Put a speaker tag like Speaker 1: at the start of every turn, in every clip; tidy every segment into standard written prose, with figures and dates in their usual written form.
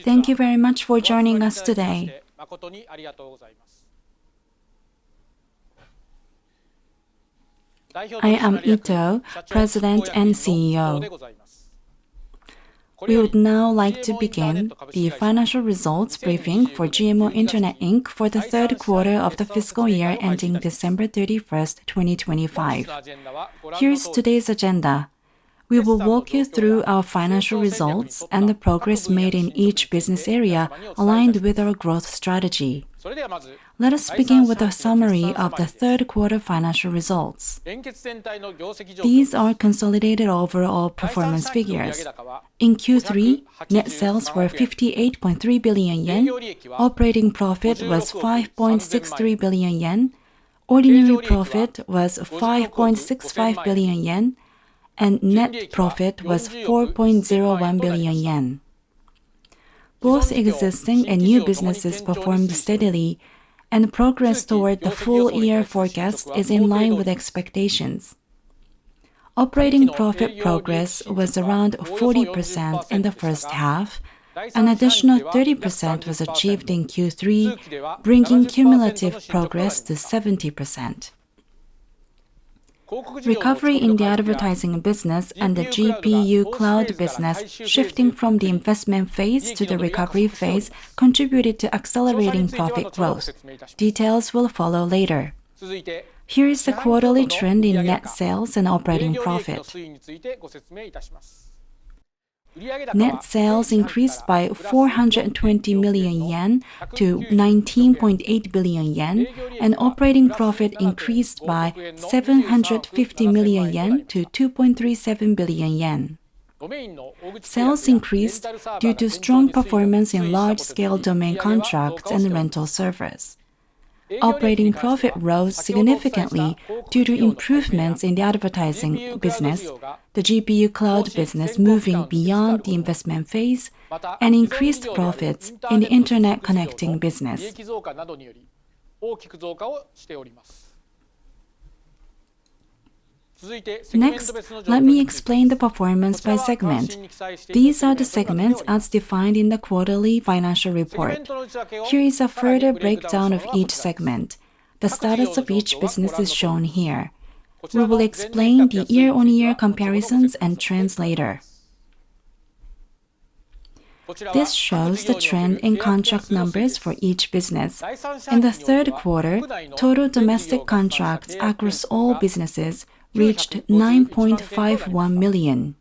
Speaker 1: Thank you very much for joining us today. I am Ito, President and CEO. We would now like to begin the financial results briefing for GMO Internet Inc. for the third quarter of the fiscal year ending December 31st, 2025. Here's today's agenda. We will walk you through our financial results and the progress made in each business area aligned with our growth strategy. Let us begin with a summary of the third quarter financial results. These are consolidated overall performance figures. In Q3, net sales were 58.3 billion yen, operating profit was 5.63 billion yen, ordinary profit was 5.65 billion yen, and net profit was 4.01 billion yen. Both existing and new businesses performed steadily, and progress toward the full-year forecast is in line with expectations. Operating profit progress was around 40% in the first half. An additional 30% was achieved in Q3, bringing cumulative progress to 70%. Recovery in the advertising business and the GPU cloud business shifting from the investment phase to the recovery phase contributed to accelerating profit growth. Details will follow later. Here is the quarterly trend in net sales and operating profit. Net sales increased by 420 million yen to 19.8 billion yen, and operating profit increased by 750 million yen to 2.37 billion yen. Sales increased due to strong performance in large-scale domain contracts and rental servers. Operating profit rose significantly due to improvements in the advertising business, the GPU cloud business moving beyond the investment phase, and increased profits in the internet connecting business. Next, let me explain the performance by segment. These are the segments as defined in the quarterly financial report. Here is a further breakdown of each segment. The status of each business is shown here. We will explain the year-on-year comparisons and trends later. This shows the trend in contract numbers for each business. In the third quarter, total domestic contracts across all businesses reached 9.51 million.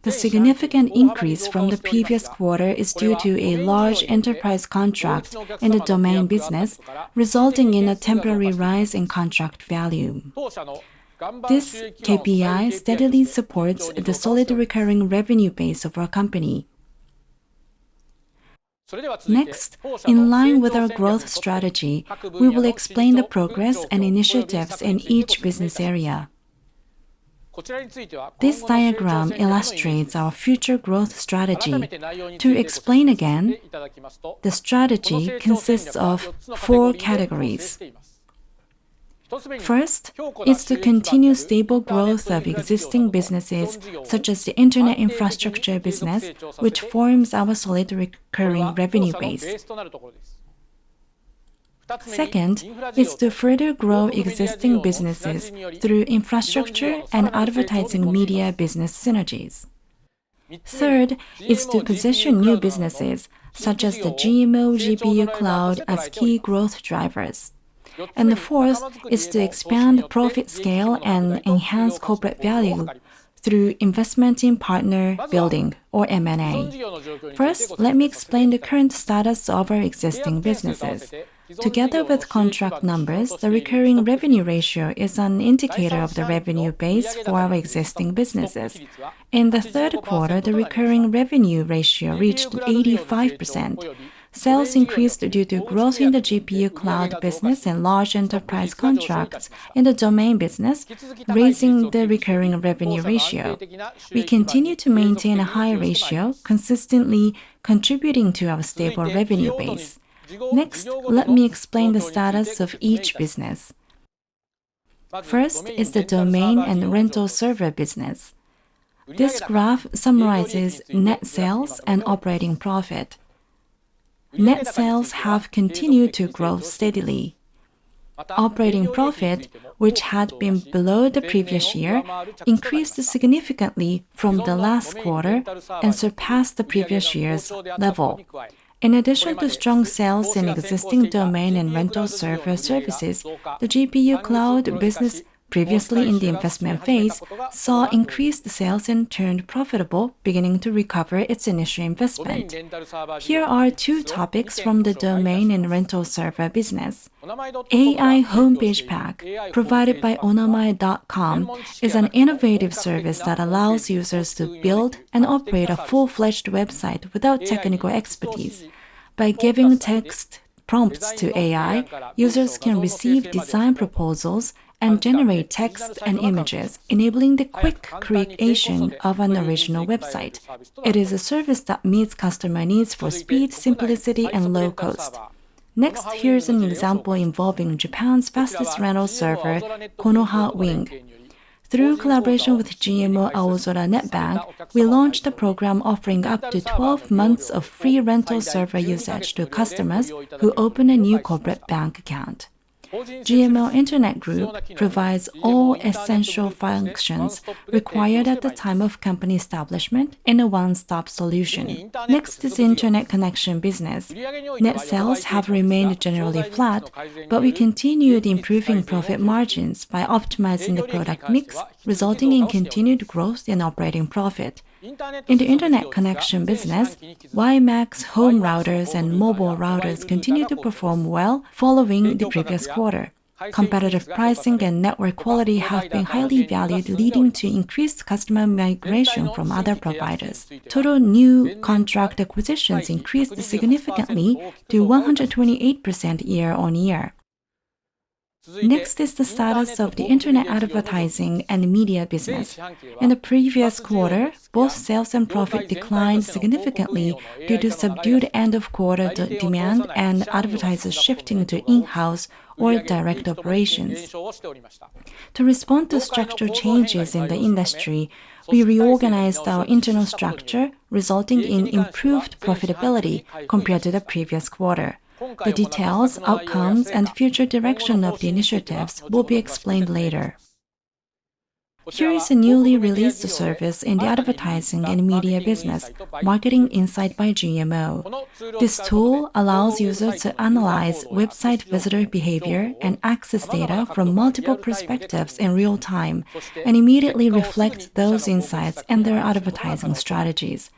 Speaker 1: The significant increase from the previous quarter is due to a large enterprise contract in the domain business, resulting in a temporary rise in contract value. This KPI steadily supports the solid recurring revenue base of our company. Next, in line with our growth strategy, we will explain the progress and initiatives in each business area. This diagram illustrates our future growth strategy. To explain again, the strategy consists of 4 categories. First is to continue stable growth of existing businesses, such as the internet infrastructure business, which forms our solid recurring revenue base. Second is to further grow existing businesses through infrastructure and advertising media business synergies. Third is to position new businesses, such as the GMO GPU cloud, as key growth drivers. And the fourth is to expand profit scale and enhance corporate value through investment in partner building, or M&A. First, let me explain the current status of our existing businesses. Together with contract numbers, the recurring revenue ratio is an indicator of the revenue base for our existing businesses. In the third quarter, the recurring revenue ratio reached 85%. Sales increased due to growth in the GPU cloud business and large enterprise contracts in the domain business, raising the recurring revenue ratio. We continue to maintain a high ratio, consistently contributing to our stable revenue base. Next, let me explain the status of each business. First is the domain and rental server business. This graph summarizes net sales and operating profit. Net sales have continued to grow steadily. Operating profit, which had been below the previous year, increased significantly from the last quarter and surpassed the previous year's level. In addition to strong sales in existing domain and rental server services, the GPU cloud business, previously in the investment phase, saw increased sales and turned profitable, beginning to recover its initial investment. Here are two topics from the domain and rental server business. AI Homepage Pack, provided by onamae.com, is an innovative service that allows users to build and operate a full-fledged website without technical expertise. By giving text prompts to AI, users can receive design proposals and generate text and images, enabling the quick creation of an original website. It is a service that meets customer needs for speed, simplicity, and low cost. Next, here's an example involving Japan's fastest rental server, Konoha Wing. Through collaboration with GMO Aozora NetBank, we launched a program offering up to 12 months of free rental server usage to customers who open a new corporate bank account. GMO Internet Group provides all essential functions required at the time of company establishment in a one-stop solution. Next is Internet connection business. Net sales have remained generally flat, but we continued improving profit margins by optimizing the product mix, resulting in continued growth in operating profit. In the Internet connection business, WiMAX home routers and mobile routers continue to perform well following the previous quarter. Competitive pricing and network quality have been highly valued, leading to increased customer migration from other providers. Total new contract acquisitions increased significantly to 128% year-on-year. Next is the status of the Internet advertising and media business. In the previous quarter, both sales and profit declined significantly due to subdued end-of-quarter demand and advertisers shifting to in-house or direct operations. To respond to structural changes in the industry, we reorganized our internal structure, resulting in improved profitability compared to the previous quarter. The details, outcomes, and future direction of the initiatives will be explained later. Here is a newly released service in the advertising and media business, Marketing Insight by GMO. This tool allows users to analyze website visitor behavior and access data from multiple perspectives in real time and immediately reflect those insights and their advertising strategies.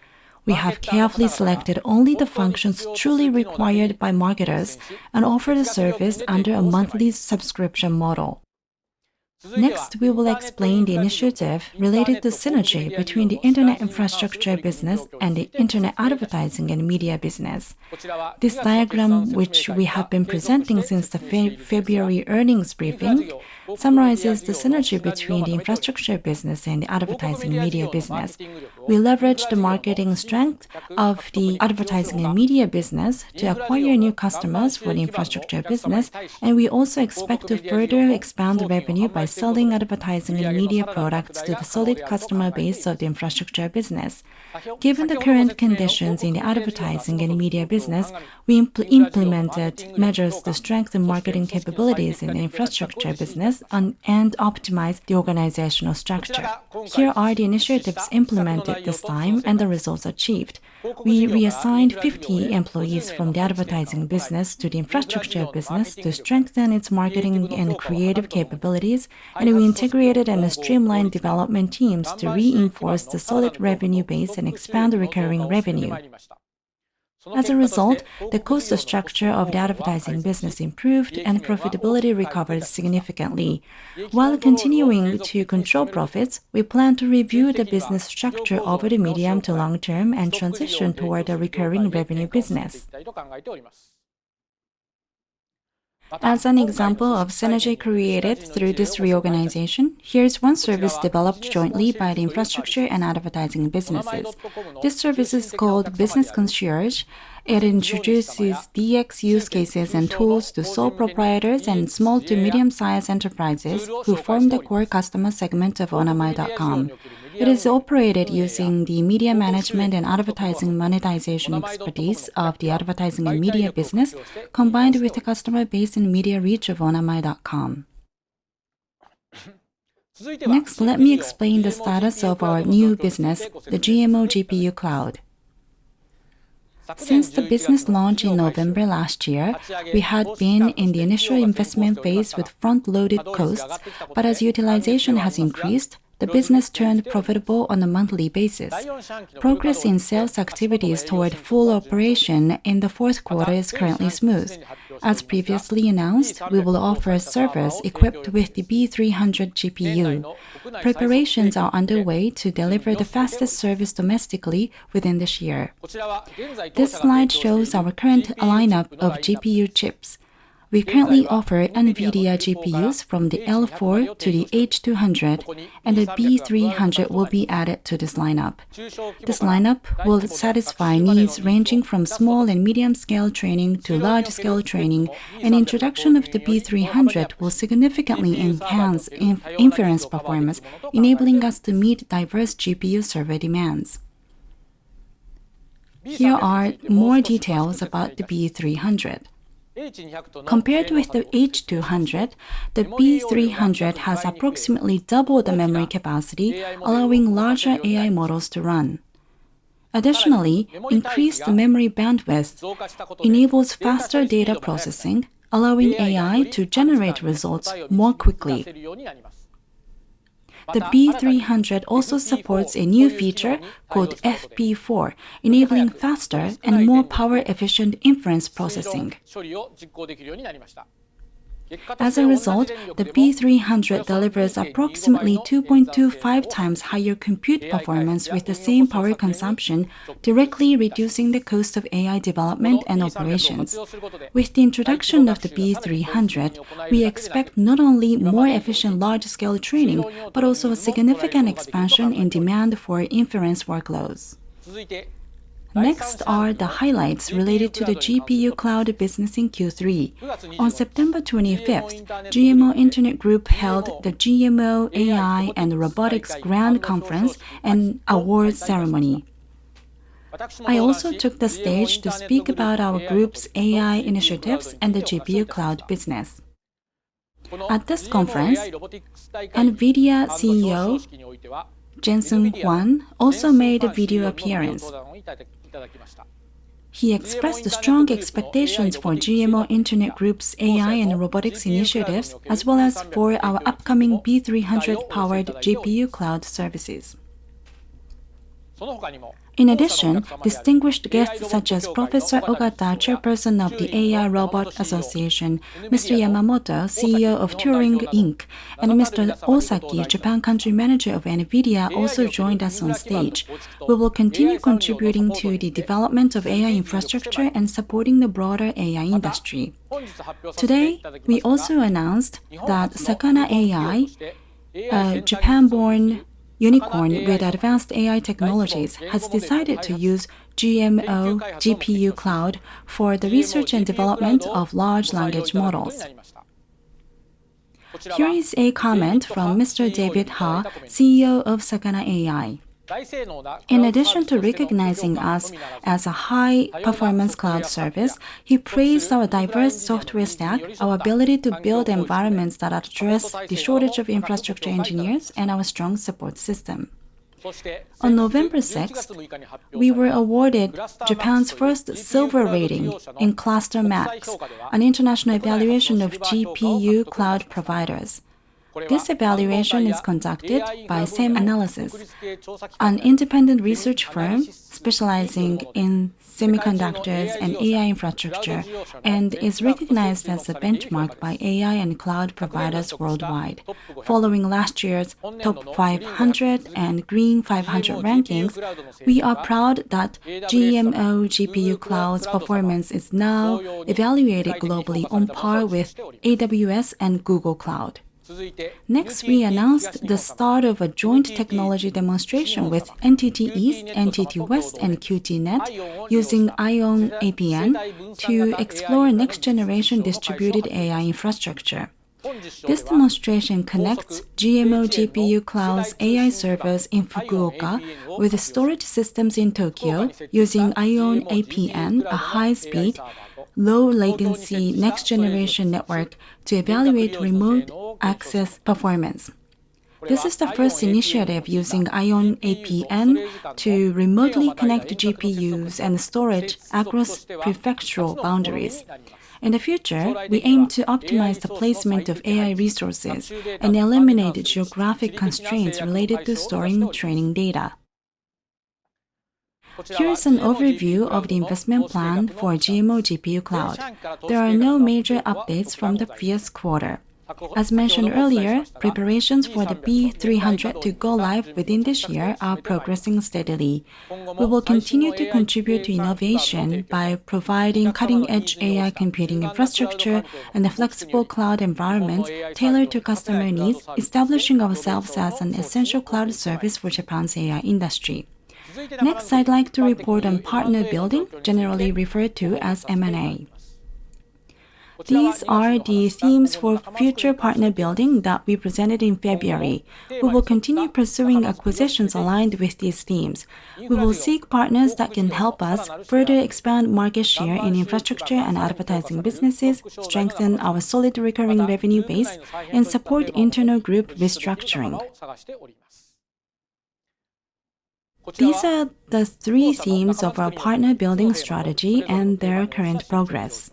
Speaker 1: We have carefully selected only the functions truly required by marketers and offer the service under a monthly subscription model. Next, we will explain the initiative related to synergy between the Internet infrastructure business and the Internet advertising and media business. This diagram, which we have been presenting since the February earnings briefing, summarizes the synergy between the infrastructure business and the advertising and media business. We leverage the marketing strength of the advertising and media business to acquire new customers for the infrastructure business, and we also expect to further expand revenue by selling advertising and media products to the solid customer base of the infrastructure business. Given the current conditions in the advertising and media business, we implemented measures to strengthen marketing capabilities in the infrastructure business and optimize the organizational structure. Here are the initiatives implemented this time and the results achieved. We reassigned 50 employees from the advertising business to the infrastructure business to strengthen its marketing and creative capabilities, and we integrated and streamlined development teams to reinforce the solid revenue base and expand the recurring revenue. As a result, the cost structure of the advertising business improved and profitability recovered significantly. While continuing to control profits, we plan to review the business structure over the medium to long term and transition toward a recurring revenue business. As an example of synergy created through this reorganization, here's one service developed jointly by the infrastructure and advertising businesses. This service is called Business Concierge. It introduces DX use cases and tools to sole proprietors and small to medium-sized enterprises who form the core customer segment of onamae.com. It is operated using the media management and advertising monetization expertise of the advertising and media business, combined with the customer base and media reach of onamae.com. Next, let me explain the status of our new business, the GMO GPU Cloud. Since the business launch in November last year, we had been in the initial investment phase with front-loaded costs, but as utilization has increased, the business turned profitable on a monthly basis. Progress in sales activities toward full operation in the fourth quarter is currently smooth. As previously announced, we will offer servers equipped with the B300 GPU. Preparations are underway to deliver the fastest service domestically within this year. This slide shows our current lineup of GPU chips. We currently offer NVIDIA GPUs from the L4 to the H200, and the B300 will be added to this lineup. This lineup will satisfy needs ranging from small and medium-scale training to large-scale training, and introduction of the B300 will significantly enhance inference performance, enabling us to meet diverse GPU server demands. Here are more details about the B300. Compared with the H200, the B300 has approximately double the memory capacity, allowing larger AI models to run. Additionally, increased memory bandwidth enables faster data processing, allowing AI to generate results more quickly. The B300 also supports a new feature called FP4, enabling faster and more power-efficient inference processing. As a result, the B300 delivers approximately 2.25 times higher compute performance with the same power consumption, directly reducing the cost of AI development and operations. With the introduction of the B300, we expect not only more efficient large-scale training, but also a significant expansion in demand for inference workloads. Next are the highlights related to the GPU Cloud business in Q3. On September 25th, GMO Internet Group held the GMO AI and Robotics Grand Conference and Awards ceremony. I also took the stage to speak about our group's AI initiatives and the GPU Cloud business. At this conference, NVIDIA CEO Jensen Huang also made a video appearance. He expressed strong expectations for GMO Internet Group's AI and robotics initiatives, as well as for our upcoming B300-powered GPU Cloud services. In addition, distinguished guests such as Professor Ogata, chairperson of the AI Robot Association, Mr. Yamamoto, CEO of Turing Inc., and Mr. Osaki, Japan country manager of NVIDIA, also joined us on stage. We will continue contributing to the development of AI infrastructure and supporting the broader AI industry. Today, we also announced that Sakana AI, a Japan-born unicorn with advanced AI technologies, has decided to use GMO GPU Cloud for the research and development of large language models. Here is a comment from Mr. David Ha, CEO of Sakana AI. In addition to recognizing us as a high-performance cloud service, he praised our diverse software stack, our ability to build environments that address the shortage of infrastructure engineers, and our strong support system. On November 6th, we were awarded Japan's first silver rating in Cluster Max, an international evaluation of GPU cloud providers. This evaluation is conducted by SEManalysis, an independent research firm specializing in semiconductors and AI infrastructure, and is recognized as a benchmark by AI and cloud providers worldwide. Following last year's Top 500 and Green 500 rankings, we are proud that GMO GPU Cloud's performance is now evaluated globally on par with AWS and Google Cloud. Next, we announced the start of a joint technology demonstration with NTT East, NTT West, and QTNet using ION APN to explore next-generation distributed AI infrastructure. This demonstration connects GMO GPU Cloud's AI servers in Fukuoka with storage systems in Tokyo using ION APN, a high-speed, low-latency next-generation network to evaluate remote access performance. This is the first initiative using ION APN to remotely connect GPUs and storage across prefectural boundaries. In the future, we aim to optimize the placement of AI resources and eliminate geographic constraints related to storing training data. Here is an overview of the investment plan for GMO GPU Cloud. There are no major updates from the previous quarter. As mentioned earlier, preparations for the B300 to go live within this year are progressing steadily. We will continue to contribute to innovation by providing cutting-edge AI computing infrastructure and a flexible cloud environment tailored to customer needs, establishing ourselves as an essential cloud service for Japan's AI industry. Next, I'd like to report on partner building, generally referred to as M&A. These are the themes for future partner building that we presented in February. We will continue pursuing acquisitions aligned with these themes. We will seek partners that can help us further expand market share in infrastructure and advertising businesses, strengthen our solid recurring revenue base, and support internal group restructuring. These are the three themes of our partner building strategy and their current progress.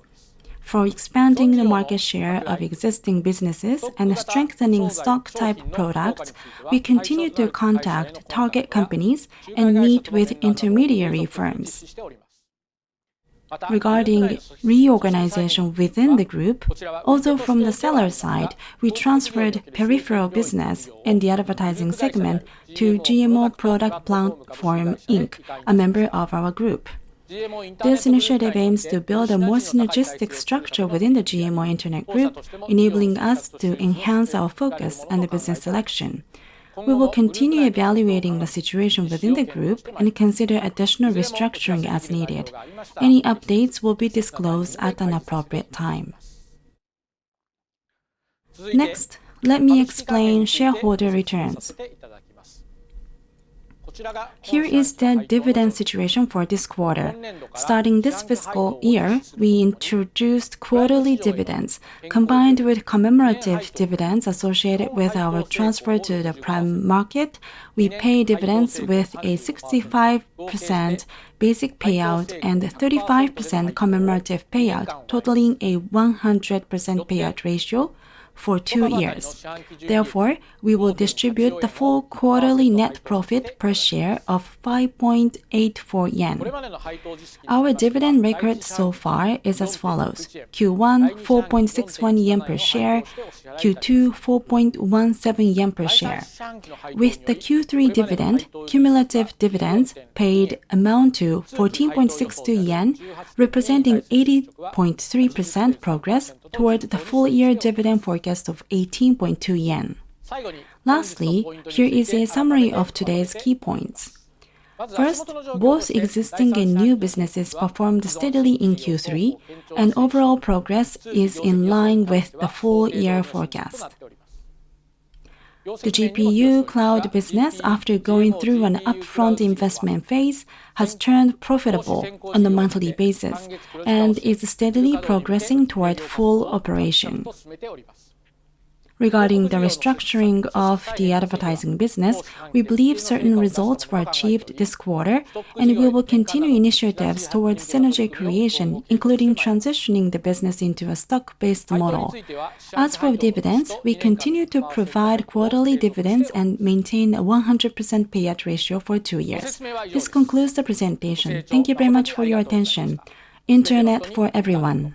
Speaker 1: For expanding the market share of existing businesses and strengthening stock-type products, we continue to contact target companies and meet with intermediary firms. Regarding reorganization within the group, although from the seller side, we transferred peripheral business in the advertising segment to GMO Product Platform Inc., a member of our group. This initiative aims to build a more synergistic structure within the GMO Internet Group, enabling us to enhance our focus and business selection. We will continue evaluating the situation within the group and consider additional restructuring as needed. Any updates will be disclosed at an appropriate time. Next, let me explain shareholder returns. Here is the dividend situation for this quarter. Starting this fiscal year, we introduced quarterly dividends. Combined with commemorative dividends associated with our transfer to the prime market, we pay dividends with a 65% basic payout and 35% commemorative payout, totaling a 100% payout ratio for 2 years. Therefore, we will distribute the full quarterly net profit per share of 5.84 yen. Our dividend record so far is as follows: Q1, 4.61 yen per share, Q2, 4.17 yen per share. With the Q3 dividend, cumulative dividends paid amount to 14.62 yen, representing 80.3% progress toward the full-year dividend forecast of 18.2 yen. Lastly, here is a summary of today's key points. First, both existing and new businesses performed steadily in Q3, and overall progress is in line with the full-year forecast. The GPU cloud business, after going through an upfront investment phase, has turned profitable on a monthly basis and is steadily progressing toward full operation. Regarding the restructuring of the advertising business, we believe certain results were achieved this quarter, and we will continue initiatives towards synergy creation, including transitioning the business into a stock-based model. As for dividends, we continue to provide quarterly dividends and maintain a 100% payout ratio for 2 years. This concludes the presentation. Thank you very much for your attention. Internet for everyone.